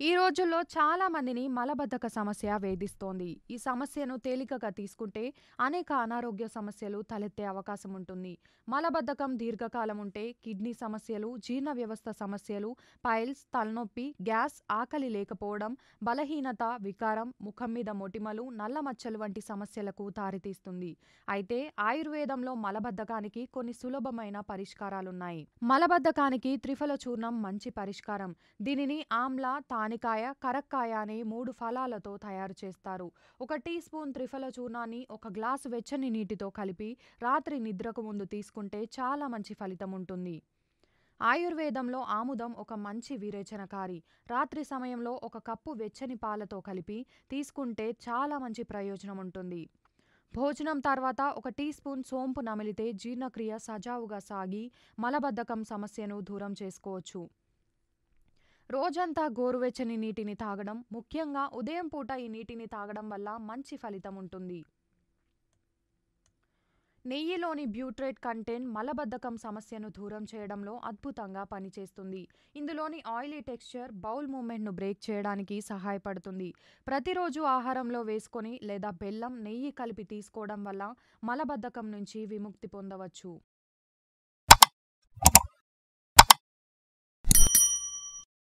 ఈ రోజుల్లో చాలా మందిని మలబద్ధక సమస్య వేధిస్తోంది. ఈ సమస్యను తేలికగా తీసుకుంటే అనేక అనారోగ్య సమస్యలు తలెత్తే అవకాశం ఉంటుంది. మలబద్ధకం దీర్ఘకాలం ఉంటే కిడ్నీ సమస్యలు, జీర్ణ వ్యవస్థ సమస్యలు, పైల్స్, తలనొప్పి, గ్యాస్, ఆకలి లేకపోవడం, బలహీనత, వికారం, ముఖం మీద మొటిమలు, నల్ల మచ్చలు వంటి సమస్యలకు దారితీస్తుంది. అయితే ఆయుర్వేదంలో మలబద్ధకానికి కొన్ని సులభమైన పరిష్కారాలున్నాయి. మలబద్ధకానికి త్రిఫల చూర్ణం మంచి పరిష్కారం. దీనిని ఆమ్ల, తానికాయ, కరక్కాయ అనే 3 ఫలాలతో తయారు చేస్తారు. ఒక టీ స్పూన్ త్రిఫల చూర్ణాన్ని ఒక గ్లాసు వెచ్చని నీటితో కలిపి రాత్రి నిద్రకు ముందు తీసుకుంటే చాలా మంచి ఫలితం ఉంటుంది. ఆయుర్వేదంలో ఆముదం ఒక మంచి విరేచనకారి. రాత్రి సమయంలో ఒక కప్పు వెచ్చని పాలతో కలిపి తీసుకుంటే చాలా మంచి ప్రయోజనం ఉంటుంది. భోజనం తర్వాత ఒక టీ స్పూన్ సోంపు నమిలితే జీర్ణక్రియ సజావుగా సాగి మలబద్ధకం సమస్యను దూరం చేసుకోవచ్చు. రోజంతా గోరువెచ్చని నీటిని తాగడం, ముఖ్యంగా ఉదయం పూట ఈ నీటిని తాగడం వల్ల మంచి ఫలితం ఉంటుంది. నెయ్యిలోని బ్యూట్రేట్ కంటెంట్ మలబద్ధకం సమస్యను దూరం చేయడంలో అద్భుతంగా పనిచేస్తుంది. ఇందులోని ఆయిలీ టెక్స్చర్ బౌల్ మూవ్మెంట్ను బ్రేక్ చేయడానికి సహాయపడుతుంది. ప్రతిరోజు ఆహారంలో వేసుకొని లేదా బెల్లం, నెయ్యి కలిపి తీసుకోవడం వల్ల మలబద్ధకం నుంచి విముక్తి పొందవచ్చు.